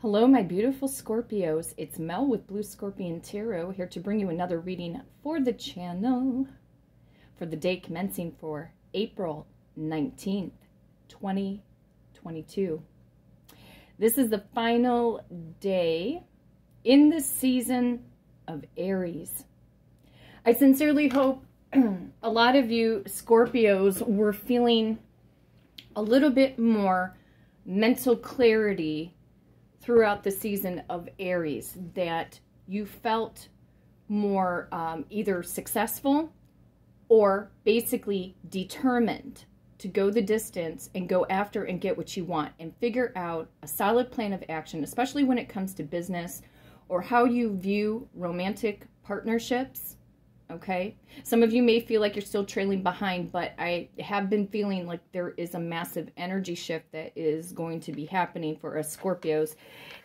Hello, my beautiful Scorpios. It's Mel with Blue Scorpion Tarot, here to bring you another reading for the channel for the day commencing for April 19th, 2022. This is the final day in the season of Aries. I sincerely hope a lot of you Scorpios were feeling a little bit more mental clarity throughout the season of Aries, that you felt more either successful or basically determined to go the distance and go after and get what you want and figure out a solid plan of action, especially when it comes to business or how you view romantic partnerships. Okay, some of you may feel like you're still trailing behind, but I have been feeling like there is a massive energy shift that is going to be happening for us Scorpios.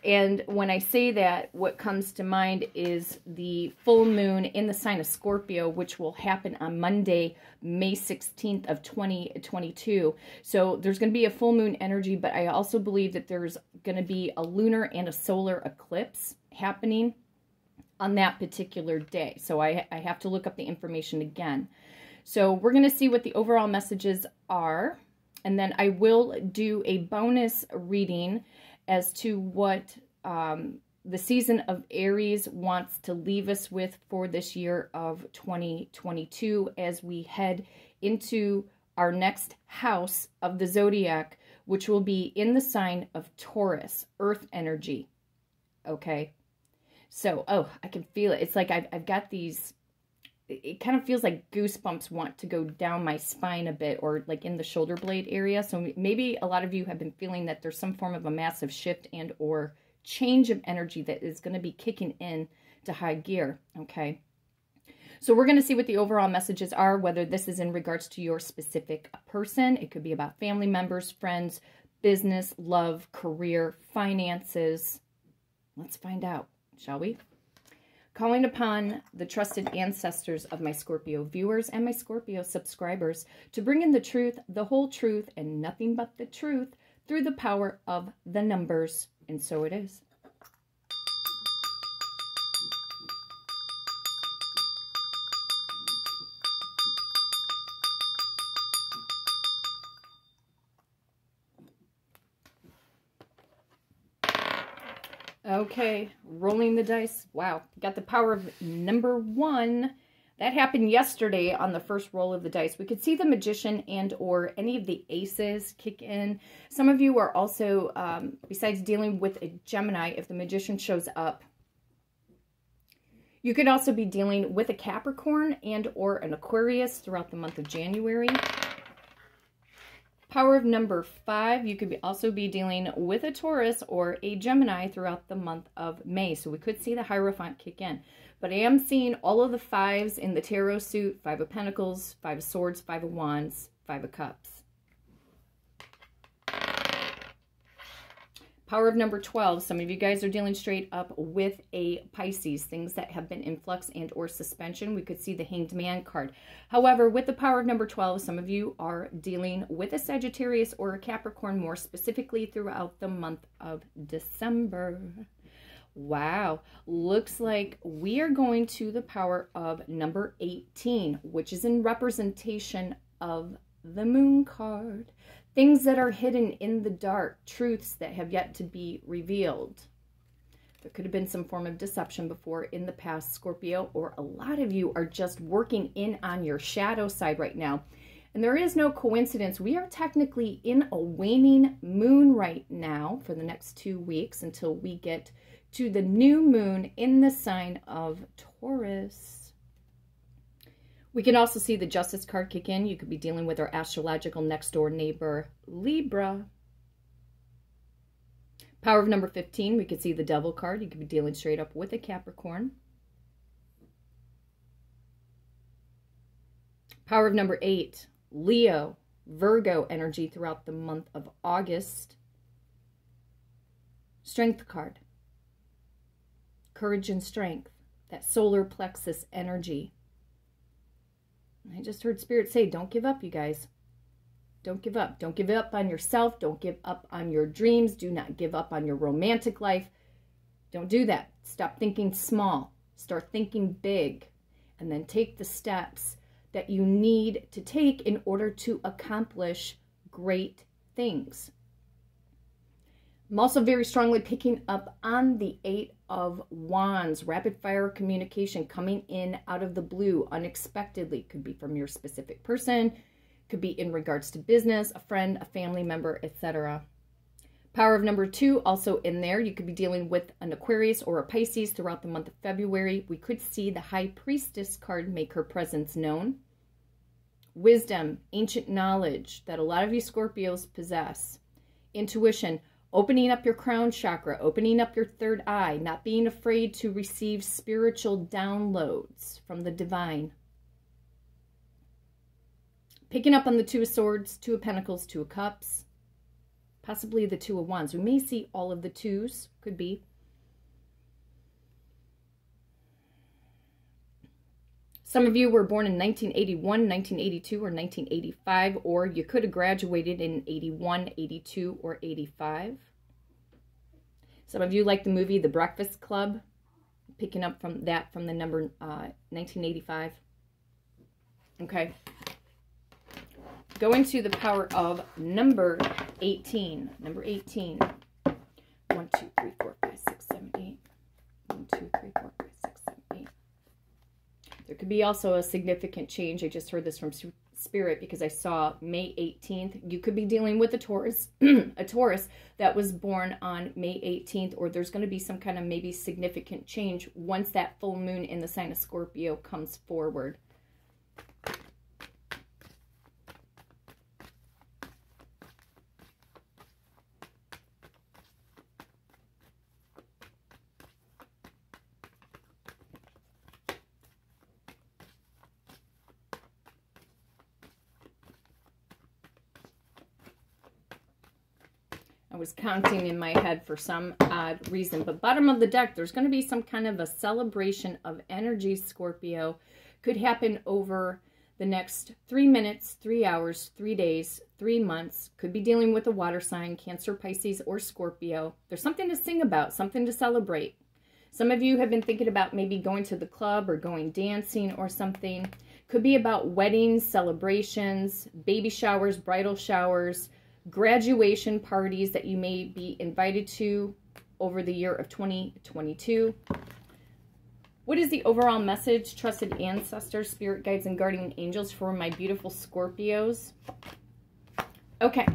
And when I say that, what comes to mind is the full moon in the sign of Scorpio, which will happen on Monday, May 16th of 2022. So there's going to be a full moon energy, but I also believe that there's going to be a lunar and a solar eclipse happening on that particular day. So I have to look up the information again. So we're going to see what the overall messages are, and then I will do a bonus reading as to what the season of Aries wants to leave us with for this year of 2022 as we head into our next house of the zodiac, which will be in the sign of Taurus, earth energy. Okay. So, oh, I can feel it. It's like I've got these, it kind of feels like goosebumps want to go down my spine a bit, or like in the shoulder blade area. So maybe a lot of you have been feeling that there's some form of a massive shift and or change of energy that is going to be kicking in to high gear, okay? So we're going to see what the overall messages are, whether this is in regards to your specific person. It could be about family members, friends, business, love, career, finances. Let's find out. Shall we? Calling upon the trusted ancestors of my Scorpio viewers and my Scorpio subscribers to bring in the truth, the whole truth, and nothing but the truth through the power of the numbers. And so it is. Okay, rolling the dice. Wow, got the power of number 1. That happened yesterday on the first roll of the dice. We could see the Magician and or any of the aces kick in. Some of you are also, besides dealing with a Gemini, if the Magician shows up, you could also be dealing with a Capricorn and or an Aquarius throughout the month of January. Power of number 5, you could also be dealing with a Taurus or a Gemini throughout the month of May. So we could see the Hierophant kick in. But I am seeing all of the 5s in the tarot suit: 5 of Pentacles, 5 of Swords, 5 of Wands, 5 of Cups. Power of number 12, some of you guys are dealing straight up with a Pisces, things that have been in flux and or suspension. We could see the Hanged Man card. However, with the power of number 12, some of you are dealing with a Sagittarius or a Capricorn, more specifically throughout the month of December. Wow, looks like we are going to the power of number 18, which is in representation of the Moon card. Things that are hidden in the dark, truths that have yet to be revealed. There could have been some form of deception before in the past, Scorpio, or a lot of you are just working in on your shadow side right now. And there is no coincidence. We are technically in a waning moon right now for the next 2 weeks until we get to the new moon in the sign of Taurus. We can also see the Justice card kick in. You could be dealing with our astrological next door neighbor, Libra. Power of number 15, we could see the Devil card. You could be dealing straight up with a Capricorn. Power of number 8, Leo, Virgo energy throughout the month of August. Strength card. Courage and strength, that solar plexus energy. I just heard Spirit say, don't give up, you guys. Don't give up. Don't give up on yourself. Don't give up on your dreams. Do not give up on your romantic life. Don't do that. Stop thinking small. Start thinking big. And then take the steps that you need to take in order to accomplish great things. I'm also very strongly picking up on the 8 of Wands, rapid fire communication coming in out of the blue unexpectedly. Could be from your specific person, could be in regards to business, a friend, a family member, etc. Power of number 2 also in there. You could be dealing with an Aquarius or a Pisces throughout the month of February. We could see the High Priestess card make her presence known. Wisdom, ancient knowledge that a lot of you Scorpios possess. Intuition, opening up your crown chakra, opening up your third eye, not being afraid to receive spiritual downloads from the divine. Picking up on the 2 of Swords, 2 of Pentacles, 2 of Cups, possibly the 2 of Wands. We may see all of the 2s, could be. Some of you were born in 1981, 1982, or 1985, or you could have graduated in 81, 82, or 85. Some of you like the movie The Breakfast Club, picking up from that from the number 1985. Okay. Going to the power of number 18. Number 18. 1, 2, 3, 4, 5, 6, 7, 8. 1, 2, 3, 4, 5, 6, 7, 8. There could be also a significant change. I just heard this from Spirit because I saw May 18th. You could be dealing with a Taurus, a Taurus that was born on May 18th, or there's going to be some kind of maybe significant change once that full moon in the sign of Scorpio comes forward. I was counting in my head for some odd reason, but bottom of the deck, there's going to be some kind of a celebration of energy, Scorpio. Could happen over the next 3 minutes, 3 hours, 3 days, 3 months. Could be dealing with a water sign, Cancer, Pisces, or Scorpio. There's something to sing about, something to celebrate. Some of you have been thinking about maybe going to the club or going dancing or something. Could be about weddings, celebrations, baby showers, bridal showers, graduation parties that you may be invited to over the year of 2022. What is the overall message, trusted ancestors, spirit guides, and guardian angels for my beautiful Scorpios? Okay.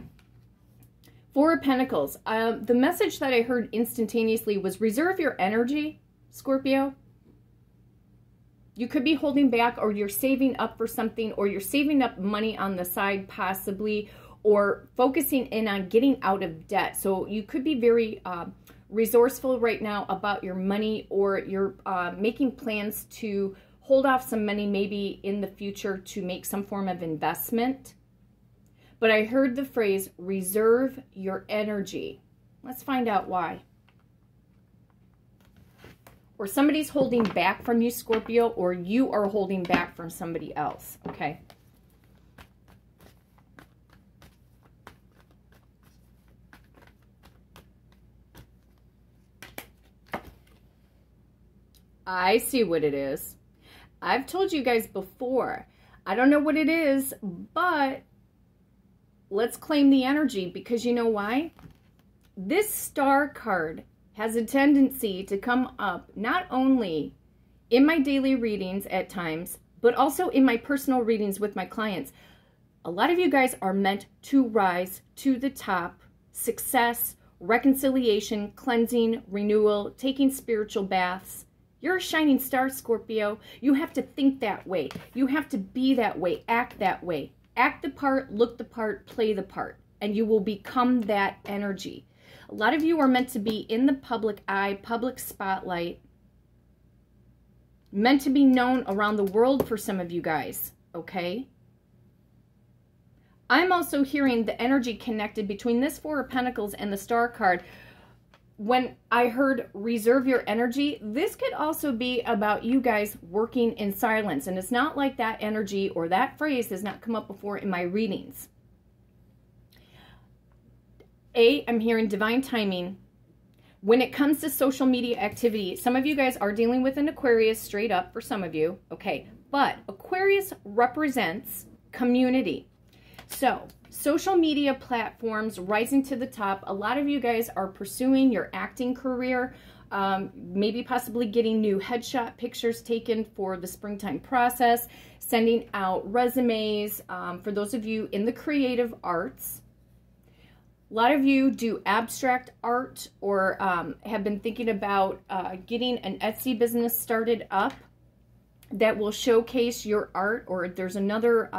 4 of Pentacles. The message that I heard instantaneously was reserve your energy, Scorpio. You could be holding back, or you're saving up for something, or you're saving up money on the side possibly, or focusing in on getting out of debt. So you could be very resourceful right now about your money, or you're making plans to hold off some money maybe in the future to make some form of investment. But I heard the phrase, reserve your energy. Let's find out why. Or somebody's holding back from you, Scorpio, or you are holding back from somebody else, okay? I see what it is. I've told you guys before. I don't know what it is, but let's claim the energy, because you know why? This star card has a tendency to come up not only in my daily readings at times, but also in my personal readings with my clients. A lot of you guys are meant to rise to the top, success, reconciliation, cleansing, renewal, taking spiritual baths. You're a shining star, Scorpio. You have to think that way. You have to be that way, act that way. Act the part, look the part, play the part, and you will become that energy. A lot of you are meant to be in the public eye, public spotlight, meant to be known around the world for some of you guys, okay? I'm also hearing the energy connected between this 4 of Pentacles and the Star card. When I heard reserve your energy, this could also be about you guys working in silence. And it's not like that energy or that phrase has not come up before in my readings. I'm hearing divine timing. When it comes to social media activity, some of you guys are dealing with an Aquarius, straight up for some of you, okay? But Aquarius represents community. So, social media platforms rising to the top. A lot of you guys are pursuing your acting career, maybe possibly getting new headshot pictures taken for the springtime process, sending out resumes for those of you in the creative arts. A lot of you do abstract art or have been thinking about getting an Etsy business started up that will showcase your art, or there's another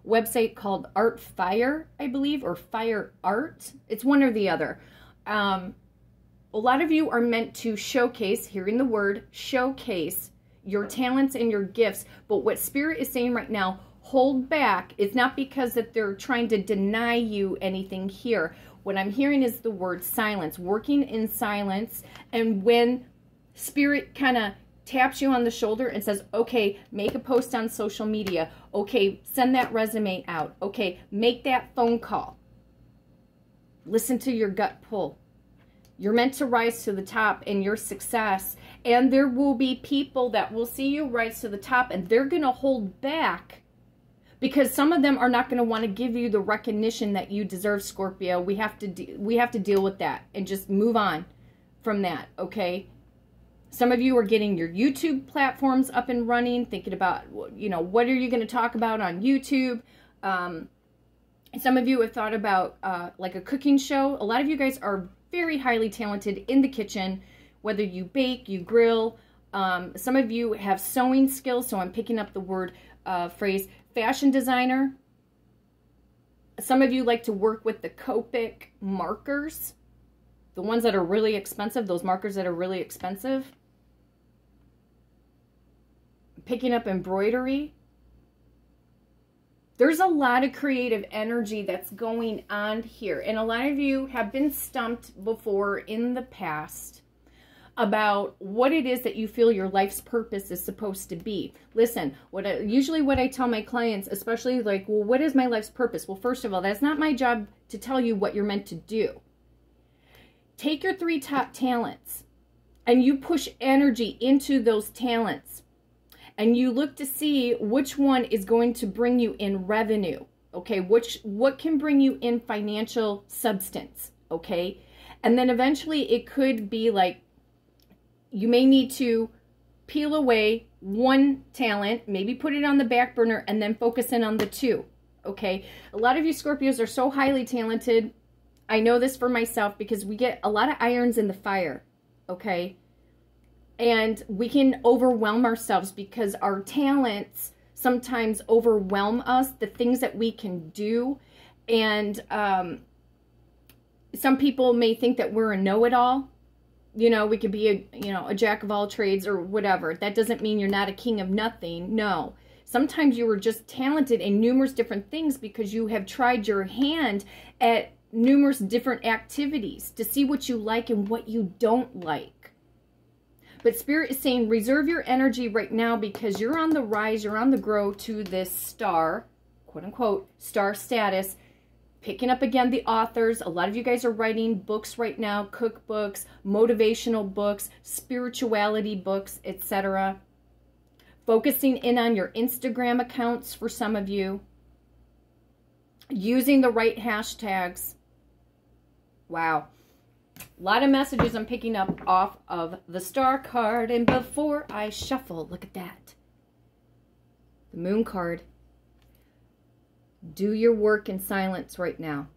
website called Art Fire, I believe, or Fire Art. It's one or the other. A lot of you are meant to showcase, hearing the word, showcase your talents and your gifts. But what Spirit is saying right now, hold back. It's not because that they're trying to deny you anything here. What I'm hearing is the word silence, working in silence. And when Spirit kind of taps you on the shoulder and says, okay, make a post on social media. Okay, send that resume out. Okay, make that phone call. Listen to your gut pull. You're meant to rise to the top in your success. And there will be people that will see you rise to the top and they're going to hold back because some of them are not going to want to give you the recognition that you deserve, Scorpio. We have to deal with that and just move on from that, okay? Some of you are getting your YouTube platforms up and running, thinking about, you know, what are you going to talk about on YouTube? Some of you have thought about like a cooking show. A lot of you guys are very highly talented in the kitchen, whether you bake, you grill. Some of you have sewing skills, so I'm picking up the word phrase fashion designer. Some of you like to work with the Copic markers, the ones that are really expensive, those markers that are really expensive. Picking up embroidery. There's a lot of creative energy that's going on here. And a lot of you have been stumped before in the past about what it is that you feel your life's purpose is supposed to be. Listen, usually what I tell my clients, especially like, well, what is my life's purpose? Well, first of all, that's not my job to tell you what you're meant to do. Take your 3 top talents and you push energy into those talents. And you look to see which one is going to bring you in revenue, okay? What can bring you in financial substance, okay? And then eventually it could be like, you may need to peel away one talent, maybe put it on the back burner, and then focus in on the 2, okay? A lot of you Scorpios are so highly talented. I know this for myself because we get a lot of irons in the fire, okay? And we can overwhelm ourselves because our talents sometimes overwhelm us, the things that we can do. And some people may think that we're a know-it-all. You know, we could be a jack of all trades or whatever. That doesn't mean you're not a king of nothing. No. Sometimes you are just talented in numerous different things because you have tried your hand at numerous different activities to see what you like and what you don't like. But Spirit is saying reserve your energy right now because you're on the rise, you're on the grow to this star, quote unquote, star status. Picking up again the authors. A lot of you guys are writing books right now, cookbooks, motivational books, spirituality books, etc. Focusing in on your Instagram accounts for some of you. Using the right hashtags. Wow. A lot of messages I'm picking up off of the star card. And before I shuffle, look at that. The moon card. Do your work in silence right now.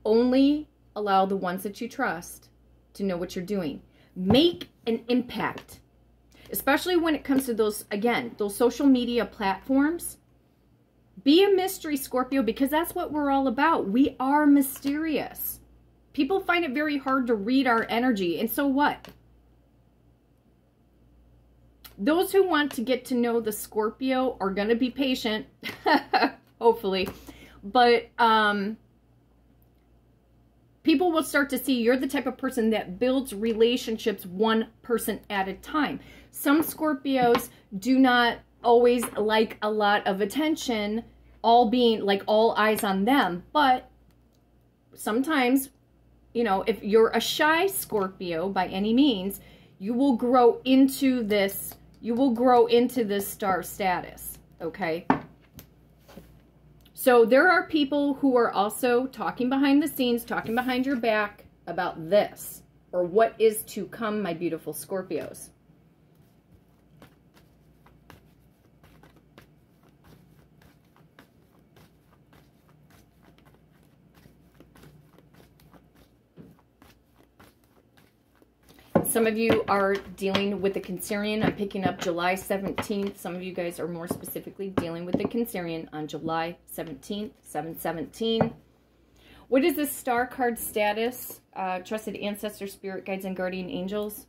Only allow the ones that you trust to know what you're doing. Make an impact. Especially when it comes to those, again, those social media platforms. Be a mystery, Scorpio, because that's what we're all about. We are mysterious. People find it very hard to read our energy, and so what? Those who want to get to know the Scorpio are going to be patient, hopefully. But people will start to see you're the type of person that builds relationships one person at a time. Some Scorpios do not always like a lot of attention, all being like all eyes on them. But sometimes, you know, if you're a shy Scorpio by any means, you will grow into this, star status, okay? So there are people who are also talking behind the scenes, talking behind your back about this, or what is to come, my beautiful Scorpios. Some of you are dealing with the Cancerian. I'm picking up July 17th. Some of you guys are more specifically dealing with the Cancerian on July 17th, 7/17. What is this star card status? Trusted ancestor, spirit guides, and guardian angels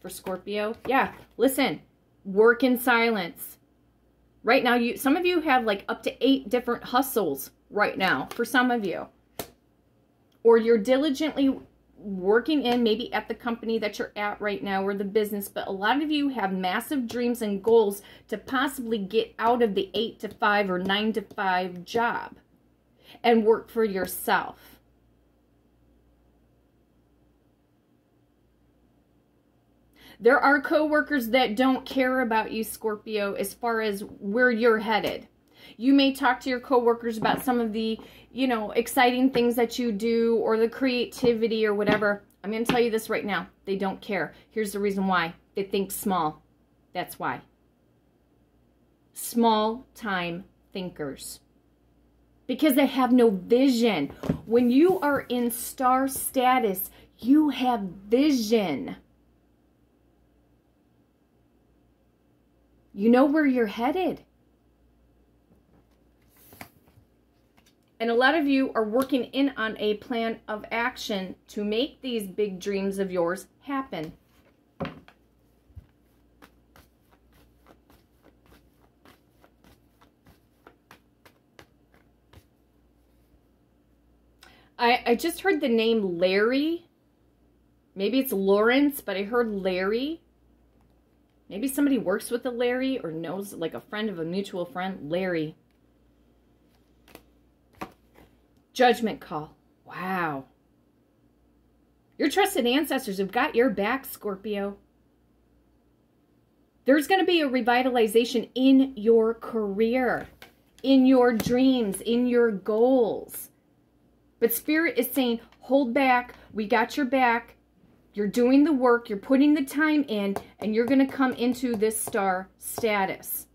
for Scorpio. Yeah, listen, work in silence. Right now, some of you have like up to 8 different hustles right now for some of you. Or you're diligently working in, maybe at the company that you're at right now or the business, but a lot of you have massive dreams and goals to possibly get out of the 8 to 5 or 9 to 5 job and work for yourself. There are coworkers that don't care about you, Scorpio, as far as where you're headed. You may talk to your coworkers about some of the, you know, exciting things that you do or the creativity or whatever. I'm going to tell you this right now. They don't care. Here's the reason why. They think small. That's why. Small time thinkers. Because they have no vision. When you are in star status, you have vision. You know where you're headed. And a lot of you are working in on a plan of action to make these big dreams of yours happen. I just heard the name Larry. Maybe it's Lawrence, but I heard Larry. Maybe somebody works with a Larry or knows, like a friend of a mutual friend, Larry. Judgment call. Wow. Your trusted ancestors have got your back, Scorpio. There's going to be a revitalization in your career, in your dreams, in your goals. But Spirit is saying, hold back. We got your back. You're doing the work. You're putting the time in, and you're going to come into this star status.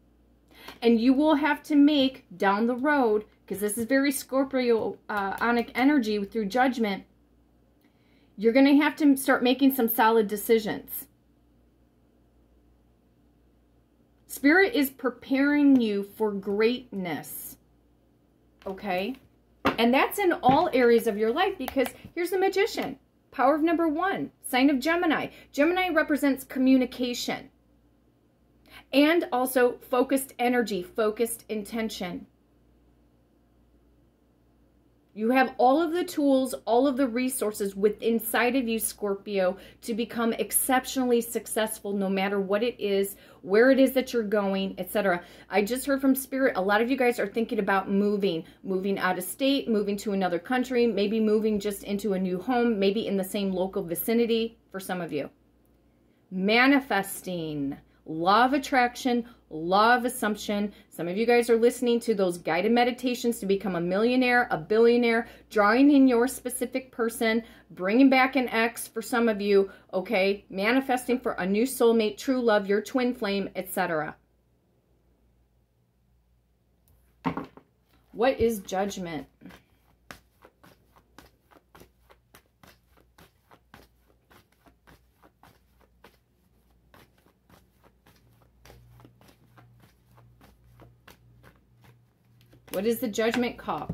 And you will have to make down the road, because this is very Scorpio-onic energy through judgment, you're going to have to start making some solid decisions. Spirit is preparing you for greatness, okay? And that's in all areas of your life, because here's the Magician, power of number 1, sign of Gemini. Gemini represents communication and also focused energy, focused intention. You have all of the tools, all of the resources inside of you, Scorpio, to become exceptionally successful no matter what it is, where it is that you're going, etc. I just heard from Spirit, a lot of you guys are thinking about moving out of state, moving to another country, maybe moving just into a new home, maybe in the same local vicinity for some of you. Manifesting. Law of attraction, law of assumption. Some of you guys are listening to those guided meditations to become a millionaire, a billionaire, drawing in your specific person, bringing back an ex for some of you, okay? Manifesting for a new soulmate, true love, your twin flame, etc. What is judgment? What is the judgment call?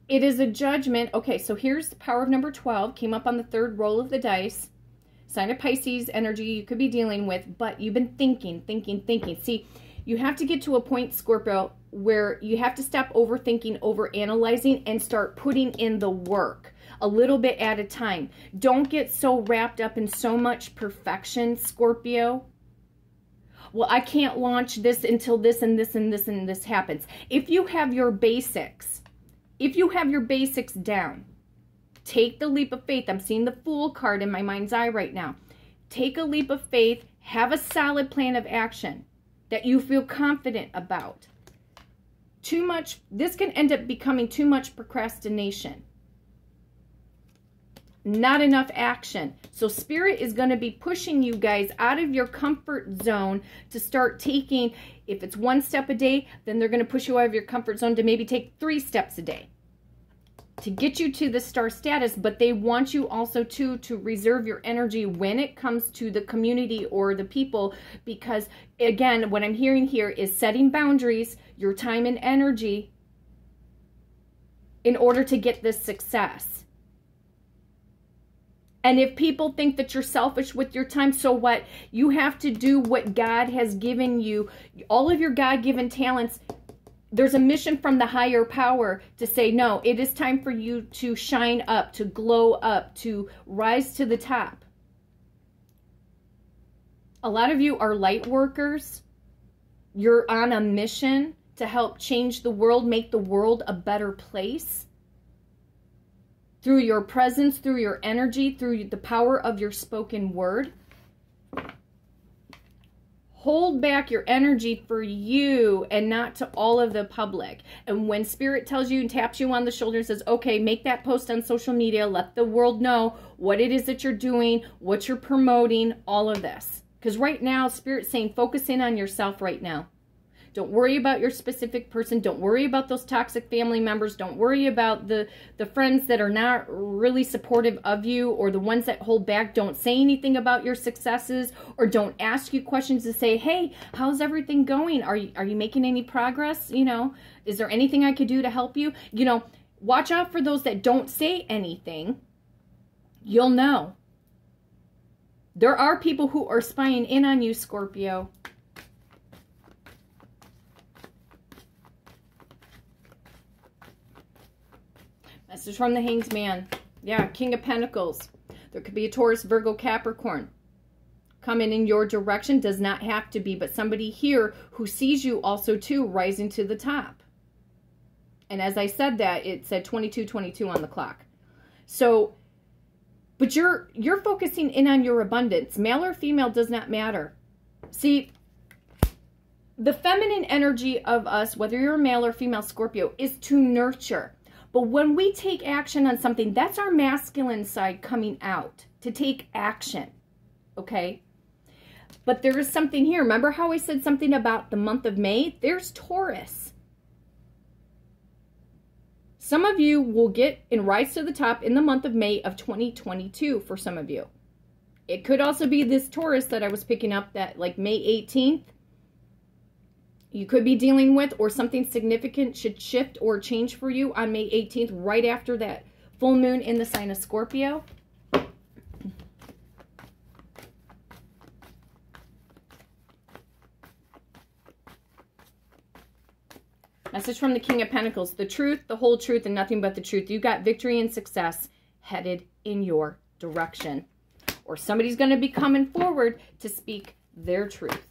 It is a judgment. Okay, so here's the power of number 12. Came up on the 3rd roll of the dice. Sign of Pisces energy you could be dealing with, but you've been thinking. See, you have to get to a point, Scorpio, where you have to stop overthinking, overanalyzing, and start putting in the work a little bit at a time. Don't get so wrapped up in so much perfection, Scorpio. Well, I can't launch this until this and this and this and this happens. If you have your basics, if you have your basics down, take the leap of faith. I'm seeing the Fool card in my mind's eye right now. Take a leap of faith. Have a solid plan of action that you feel confident about. Too much, this can end up becoming too much procrastination. Not enough action. So Spirit is going to be pushing you guys out of your comfort zone to start taking, if it's 1 step a day, then they're going to push you out of your comfort zone to maybe take 3 steps a day to get you to the star status. But they want you also to reserve your energy when it comes to the community or the people, because again, what I'm hearing here is setting boundaries, your time and energy, in order to get this success. And if people think that you're selfish with your time, so what? You have to do what God has given you. All of your God-given talents, there's a mission from the higher power to say, no, it is time for you to shine up, to glow up, to rise to the top. A lot of you are light workers. You're on a mission to help change the world, make the world a better place. Through your presence, through your energy, through the power of your spoken word. Hold back your energy for you and not to all of the public. And when Spirit tells you and taps you on the shoulder and says, okay, make that post on social media, let the world know what it is that you're doing, what you're promoting, all of this. Because right now, Spirit's saying, focus in on yourself right now. Don't worry about your specific person. Don't worry about those toxic family members. Don't worry about the friends that are not really supportive of you, or the ones that hold back. Don't say anything about your successes, or don't ask you questions to say, hey, how's everything going? Are you making any progress? You know, is there anything I could do to help you? You know, watch out for those that don't say anything. You'll know. There are people who are spying in on you, Scorpio. Message from the Hanged Man. Yeah, King of Pentacles. There could be a Taurus, Virgo, Capricorn coming in your direction. Does not have to be, but somebody here who sees you also too rising to the top. And as I said that, it said 22:22 on the clock. So, but you're focusing in on your abundance. Male or female does not matter. See, the feminine energy of us, whether you're a male or female Scorpio, is to nurture. But when we take action on something, that's our masculine side coming out to take action, okay? But there is something here. Remember how I said something about the month of May? There's Taurus. Some of you will get and rise to the top in the month of May of 2022 for some of you. It could also be this Taurus that I was picking up, that like May 18th. You could be dealing with, or something significant should shift or change for you on May 18th, right after that full moon in the sign of Scorpio. Message from the King of Pentacles. The truth, the whole truth, and nothing but the truth. You got victory and success headed in your direction. Or somebody's going to be coming forward to speak their truth.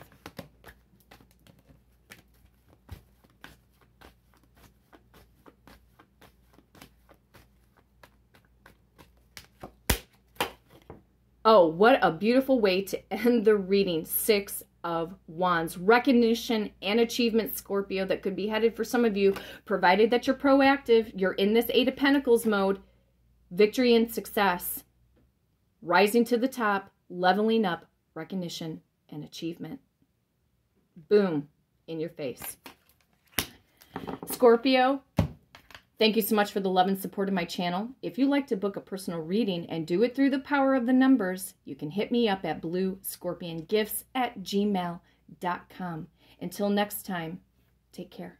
Oh, what a beautiful way to end the reading. 6 of Wands. Recognition and achievement, Scorpio, that could be headed for some of you, provided that you're proactive, you're in this 8 of Pentacles mode. Victory and success. Rising to the top, leveling up, recognition and achievement. Boom, in your face. Scorpio, thank you so much for the love and support of my channel. If you'd like to book a personal reading and do it through the power of the numbers, you can hit me up at bluescorpiongifts@gmail.com. Until next time, take care.